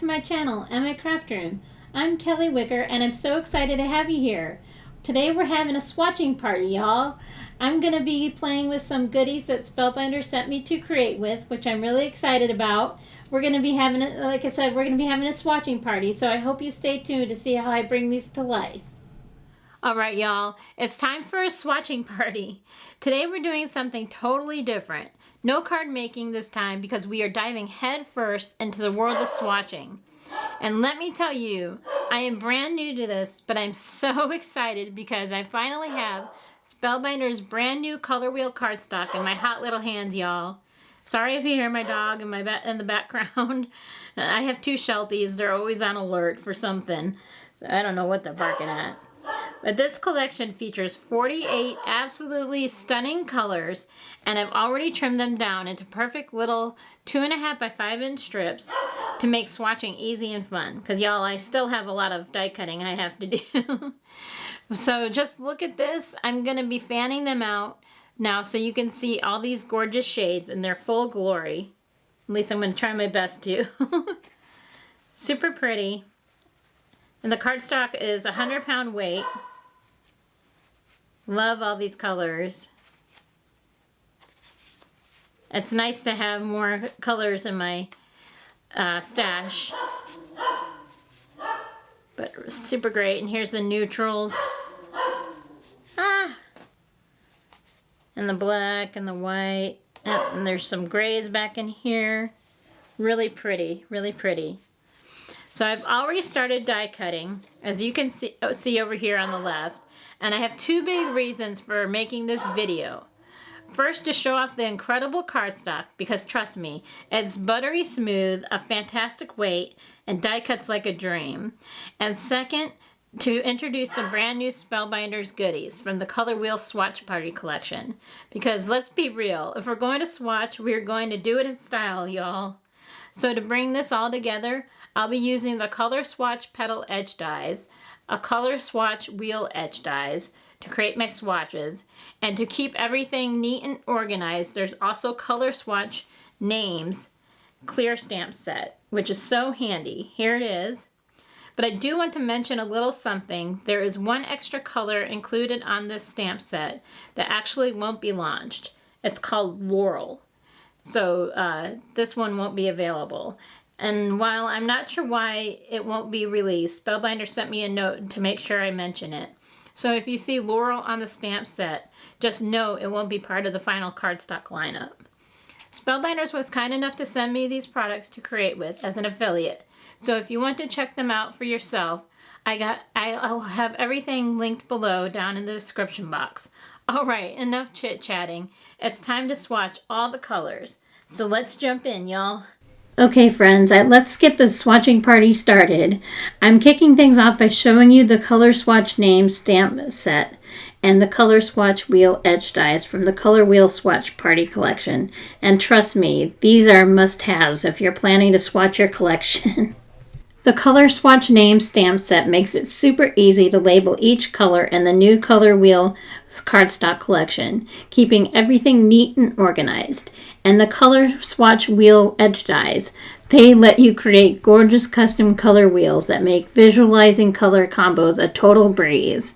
my channel and my craft room. I'm Kelly Wicker and I'm so excited to have you here. Today we're having a swatching party, y'all. I'm going to be playing with some goodies that Spellbinders sent me to create with, which I'm really excited about. We're going to be having, like I said, we're going to be having a swatching party, so I hope you stay tuned to see how I bring these to life. Alright y'all, it's time for a swatching party. Today we're doing something totally different. No card making this time because we are diving head first into the world of swatching. And let me tell you, I am brand new to this, but I'm so excited because I finally have Spellbinders' brand new Colorwheel Cardstock in my hot little hands, y'all. Sorry if you hear my dog in the background. I have two Shelties. They're always on alert for something. So I don't know what they're barking at. But this collection features 48 absolutely stunning colors, and I've already trimmed them down into perfect little 2.5 by 5 inch strips to make swatching easy and fun. Because y'all, I still have a lot of die cutting I have to do. So just look at this. I'm going to be fanning them out now so you can see all these gorgeous shades in their full glory. At least I'm going to try my best to. Super pretty. And the cardstock is 100-pound weight. Love all these colors. It's nice to have more colors in my stash. But super great. And here's the neutrals. And the black and the white. And there's some grays back in here. Really pretty, really pretty. So I've already started die cutting, as you can see over here on the left, and I have two big reasons for making this video. First, to show off the incredible cardstock, because trust me, it's buttery smooth, a fantastic weight, and die cuts like a dream. And second, to introduce some brand new Spellbinders goodies from the Colorwheel Swatch Party Collection. Because let's be real, if we're going to swatch, we're going to do it in style, y'all. So to bring this all together, I'll be using the Color Swatch Petal edge dies, a Color Swatch wheel edge dies to create my swatches, and to keep everything neat and organized, there's also Color Swatch names clear stamp set, which is so handy. Here it is. But I do want to mention a little something. There is one extra color included on this stamp set that actually won't be launched. It's called Laurel. So this one won't be available. And while I'm not sure why it won't be released, Spellbinders sent me a note to make sure I mention it. So if you see Laurel on the stamp set, just know it won't be part of the final cardstock lineup. Spellbinders was kind enough to send me these products to create with as an affiliate. So if you want to check them out for yourself, I'll have everything linked below down in the description box. Alright, enough chit-chatting. It's time to swatch all the colors. So let's jump in, y'all. Okay friends, let's get the swatching party started. I'm kicking things off by showing you the Color Swatch name stamp set and the Color Swatch wheel edge dies from the Colorwheel Swatch Party Collection. And trust me, these are must-haves if you're planning to swatch your collection. The Color Swatch name stamp set makes it super easy to label each color in the new Colorwheel Cardstock collection, keeping everything neat and organized. And the Color Swatch wheel edge dies, they let you create gorgeous custom color wheels that make visualizing color combos a total breeze.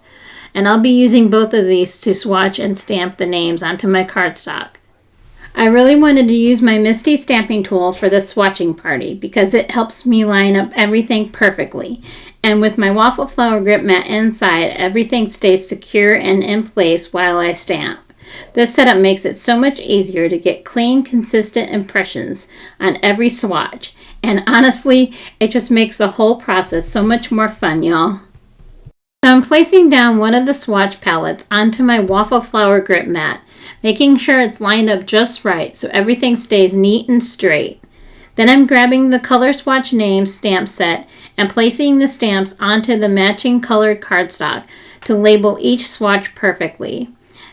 And I'll be using both of these to swatch and stamp the names onto my cardstock. I really wanted to use my MISTI stamping tool for this swatching party because it helps me line up everything perfectly. And with my waffle flower grip mat inside, everything stays secure and in place while I stamp. This setup makes it so much easier to get clean, consistent impressions on every swatch. And honestly, it just makes the whole process so much more fun, y'all. So I'm placing down one of the swatch palettes onto my waffle flower grip mat, making sure it's lined up just right so everything stays neat and straight. Then I'm grabbing the Color Swatch name stamp set and placing the stamps onto the matching colored cardstock to label each swatch perfectly.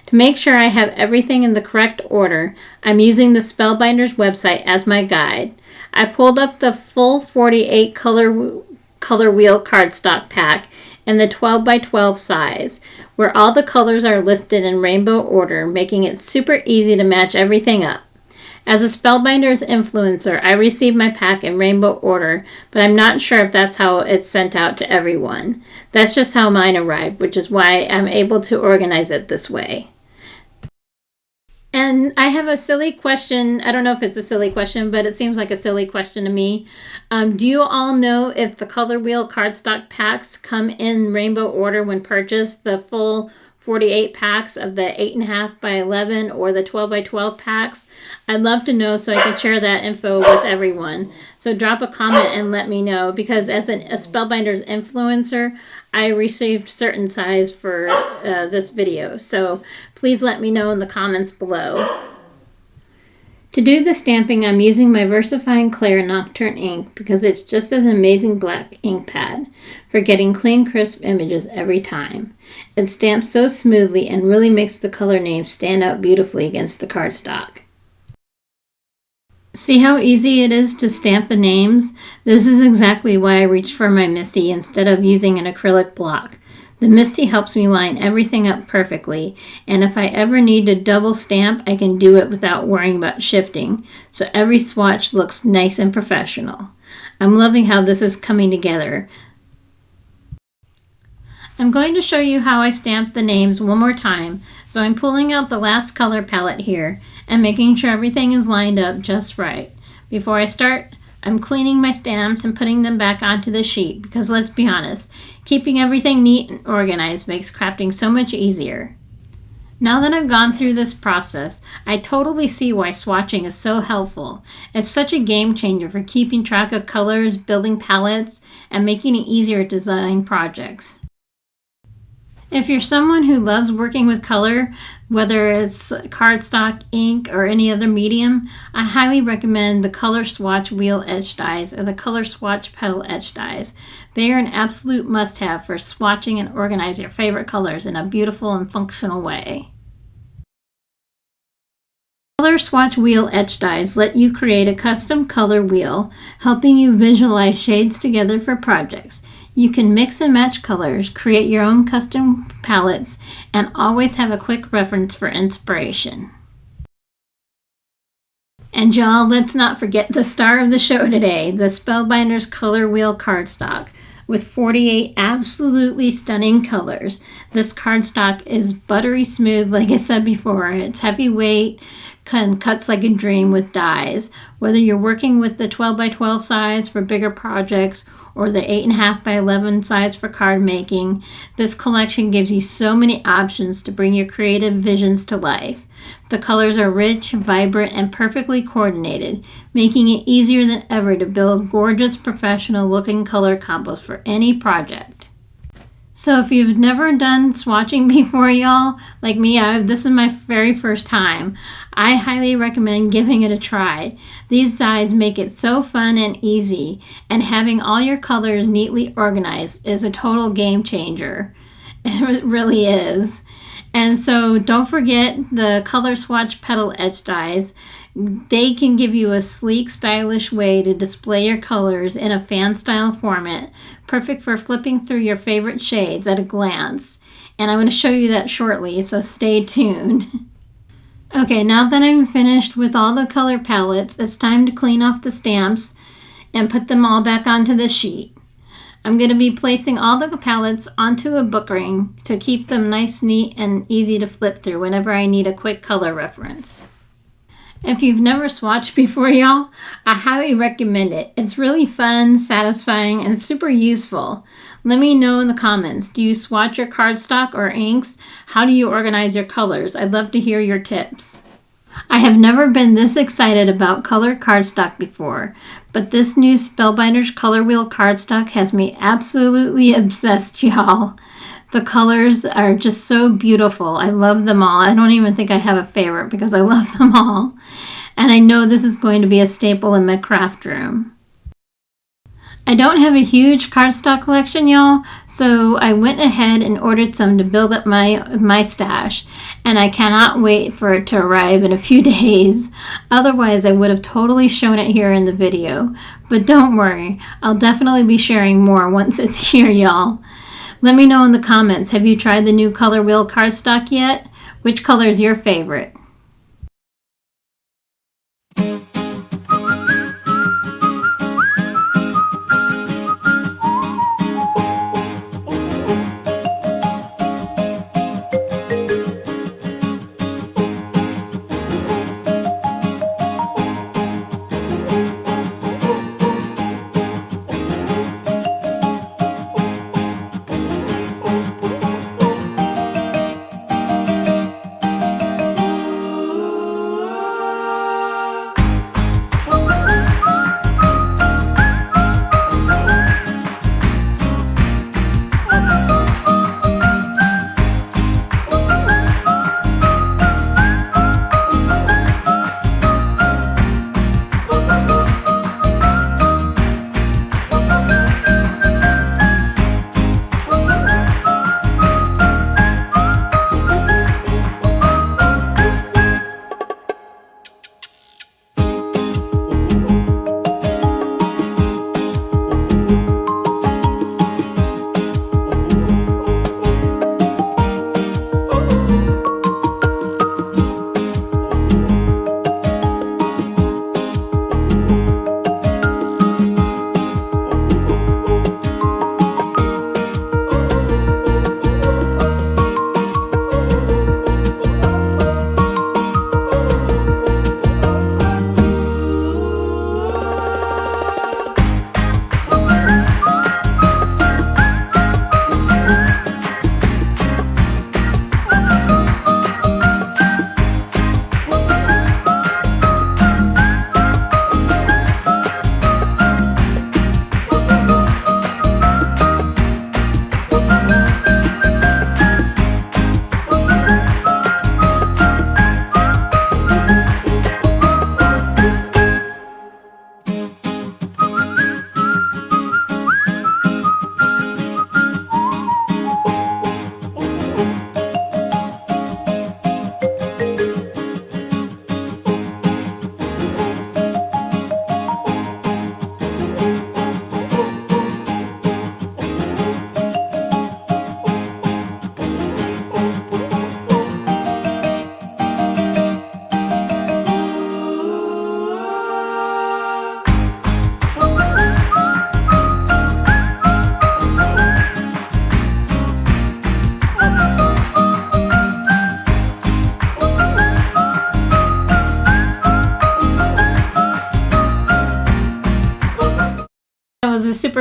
To make sure I have everything in the correct order, I'm using the Spellbinders website as my guide. I pulled up the full 48 color wheel cardstock pack in the 12 by 12 size, where all the colors are listed in rainbow order, making it super easy to match everything up. As a Spellbinders influencer, I received my pack in rainbow order, but I'm not sure if that's how it's sent out to everyone. That's just how mine arrived, which is why I'm able to organize it this way. And I have a silly question. I don't know if it's a silly question, but it seems like a silly question to me. Do you all know if the Colorwheel Cardstock packs come in rainbow order when purchased? The full 48 packs of the 8.5 by 11 or the 12 by 12 packs? I'd love to know so I can share that info with everyone. So drop a comment and let me know, because as a Spellbinders influencer, I received certain size for this video. So please let me know in the comments below. To do the stamping, I'm using my VERSAFINE CLAIR Nocturne ink because it's just an amazing black ink pad for getting clean, crisp images every time. It stamps so smoothly and really makes the color names stand out beautifully against the cardstock. See how easy it is to stamp the names? This is exactly why I reached for my MISTI instead of using an acrylic block. The MISTI helps me line everything up perfectly, and if I ever need to double stamp, I can do it without worrying about shifting, so every swatch looks nice and professional. I'm loving how this is coming together. I'm going to show you how I stamp the names one more time, so I'm pulling out the last color palette here and making sure everything is lined up just right. Before I start, I'm cleaning my stamps and putting them back onto the sheet because, let's be honest, keeping everything neat and organized makes crafting so much easier. Now that I've gone through this process, I totally see why swatching is so helpful. It's such a game changer for keeping track of colors, building palettes, and making it easier to design projects. If you're someone who loves working with color, whether it's cardstock, ink, or any other medium, I highly recommend the Color Swatch Wheel Edge Dies or the Color Swatch Petal Edge Dies. They are an absolute must-have for swatching and organizing your favorite colors in a beautiful and functional way. Color Swatch Wheel Etch Dies let you create a custom color wheel, helping you visualize shades together for projects. You can mix and match colors, create your own custom palettes, and always have a quick reference for inspiration. And y'all, let's not forget the star of the show today, the Spellbinders Colorwheel Cardstock. With 48 absolutely stunning colors, this cardstock is buttery smooth, like I said before. It's heavyweight, cuts like a dream with dies. Whether you're working with the 12 by 12 size for bigger projects or the 8.5 by 11 size for card making, this collection gives you so many options to bring your creative visions to life. The colors are rich, vibrant, and perfectly coordinated, making it easier than ever to build gorgeous, professional-looking color combos for any project. So if you've never done swatching before, y'all, like me, this is my very first time, I highly recommend giving it a try. These dies make it so fun and easy, and having all your colors neatly organized is a total game changer. It really is. And so don't forget the Color Swatch Petal Etch Dies. They can give you a sleek, stylish way to display your colors in a fan-style format, perfect for flipping through your favorite shades at a glance. And I'm going to show you that shortly, so stay tuned. Okay, now that I'm finished with all the color palettes, it's time to clean off the stamps and put them all back onto the sheet. I'm going to be placing all the palettes onto a book ring to keep them nice, neat, and easy to flip through whenever I need a quick color reference. If you've never swatched before, y'all, I highly recommend it. It's really fun, satisfying, and super useful. Let me know in the comments. Do you swatch your cardstock or inks? How do you organize your colors? I'd love to hear your tips. I have never been this excited about colored cardstock before, but this new Spellbinders Colorwheel Cardstock has me absolutely obsessed, y'all. The colors are just so beautiful. I love them all. I don't even think I have a favorite because I love them all. And I know this is going to be a staple in my craft room. I don't have a huge cardstock collection, y'all, so I went ahead and ordered some to build up my stash, and I cannot wait for it to arrive in a few days. Otherwise, I would have totally shown it here in the video. But don't worry, I'll definitely be sharing more once it's here, y'all. Let me know in the comments, have you tried the new Colorwheel Cardstock yet? Which color is your favorite?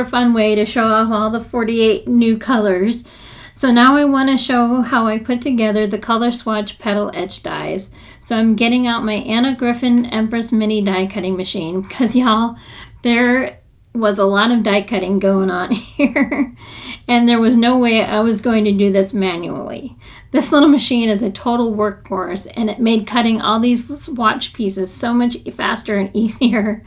fun way to show off all the 48 new colors. So now I want to show how I put together the Color Swatch Petal etch dies. So I'm getting out my Anna Griffin Empress Mini die cutting machine because y'all, there was a lot of die cutting going on here and there was no way I was going to do this manually. This little machine is a total workhorse and it made cutting all these swatch pieces so much faster and easier.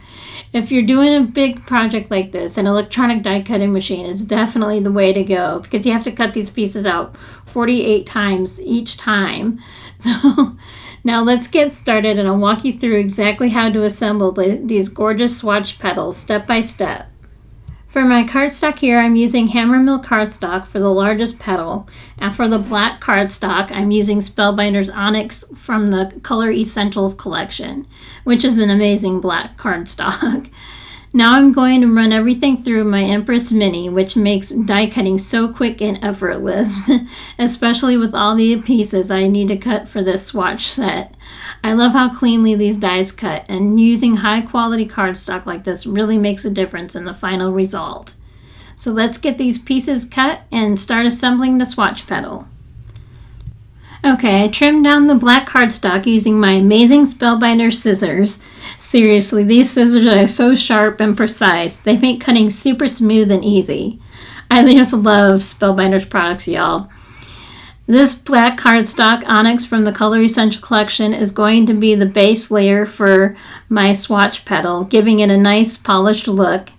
If you're doing a big project like this, an electronic die cutting machine is definitely the way to go because you have to cut these pieces out 48 times each time. So now let's get started and I'll walk you through exactly how to assemble these gorgeous swatch petals step by step. For my cardstock here, I'm using hammer mill cardstock for the largest petal, and for the black cardstock, I'm using Spellbinders Onyx from the Color Essentials collection, which is an amazing black cardstock. Now I'm going to run everything through my Empress Mini, which makes die cutting so quick and effortless, especially with all the pieces I need to cut for this swatch set. I love how cleanly these dies cut, and using high quality cardstock like this really makes a difference in the final result. So let's get these pieces cut and start assembling the swatch petal. Okay, I trimmed down the black cardstock using my amazing Spellbinders scissors. Seriously, these scissors are so sharp and precise. They make cutting super smooth and easy. I just love Spellbinders products, y'all. This black cardstock Onyx from the Color Essential collection is going to be the base layer for my swatch petal, giving it a nice polished look.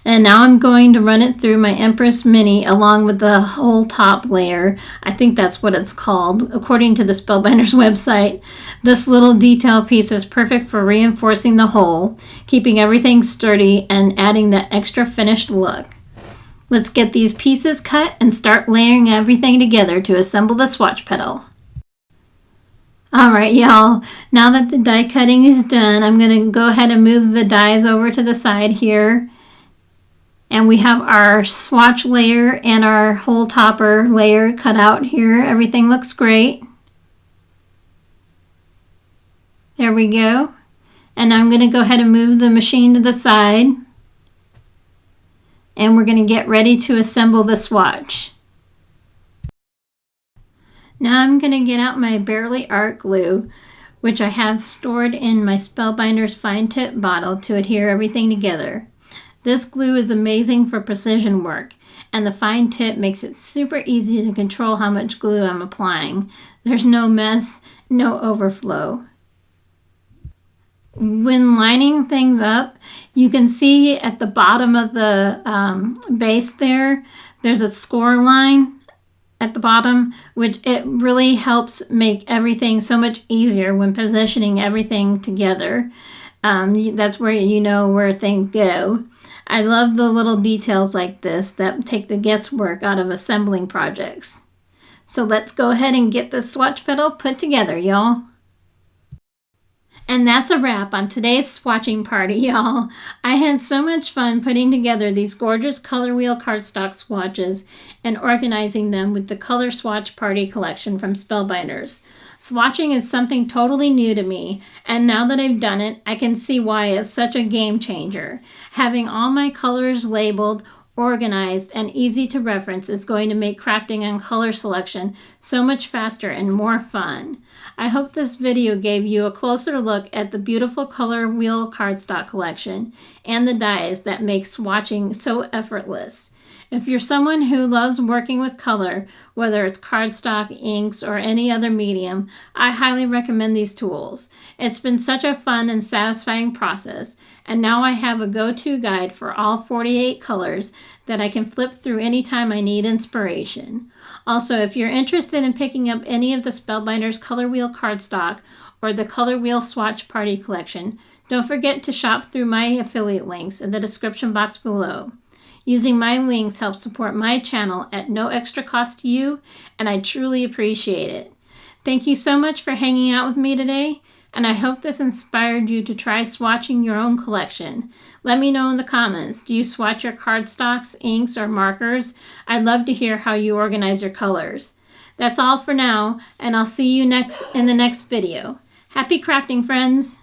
And now I'm going to run it through my Empress Mini along with the whole top layer. I think that's what it's called, according to the Spellbinders website. This little detail piece is perfect for reinforcing the whole, keeping everything sturdy and adding that extra finished look. Let's get these pieces cut and start layering everything together to assemble the swatch petal. Alright y'all, now that the die cutting is done, I'm going to go ahead and move the dies over to the side here. And we have our swatch layer and our whole topper layer cut out here. Everything looks great. There we go. And I'm going to go ahead and move the machine to the side. And we're going to get ready to assemble the swatch. Now I'm going to get out my Barely Art glue, which I have stored in my Spellbinders fine tip bottle to adhere everything together. This glue is amazing for precision work, and the fine tip makes it super easy to control how much glue I'm applying. There's no mess, no overflow. When lining things up, you can see at the bottom of the base there's a score line at the bottom, which it really helps make everything so much easier when positioning everything together. That's where you know where things go. I love the little details like this that take the guesswork out of assembling projects. So let's go ahead and get this swatch petal put together, y'all. And that's a wrap on today's swatching party, y'all. I had so much fun putting together these gorgeous Colorwheel Cardstock swatches and organizing them with the Color Swatch Party Collection from Spellbinders. Swatching is something totally new to me, and now that I've done it, I can see why it's such a game changer. Having all my colors labeled, organized, and easy to reference is going to make crafting and color selection so much faster and more fun. I hope this video gave you a closer look at the beautiful Colorwheel Cardstock collection and the dies that make swatching so effortless. If you're someone who loves working with color, whether it's cardstock, inks, or any other medium, I highly recommend these tools. It's been such a fun and satisfying process, and now I have a go-to guide for all 48 colors that I can flip through anytime I need inspiration. Also, if you're interested in picking up any of the Spellbinders Colorwheel Cardstock or the Colorwheel Swatch Party Collection, don't forget to shop through my affiliate links in the description box below. Using my links helps support my channel at no extra cost to you, and I truly appreciate it. Thank you so much for hanging out with me today, and I hope this inspired you to try swatching your own collection. Let me know in the comments, do you swatch your cardstocks, inks, or markers? I'd love to hear how you organize your colors. That's all for now, and I'll see you in the next video. Happy crafting, friends!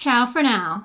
Ciao for now.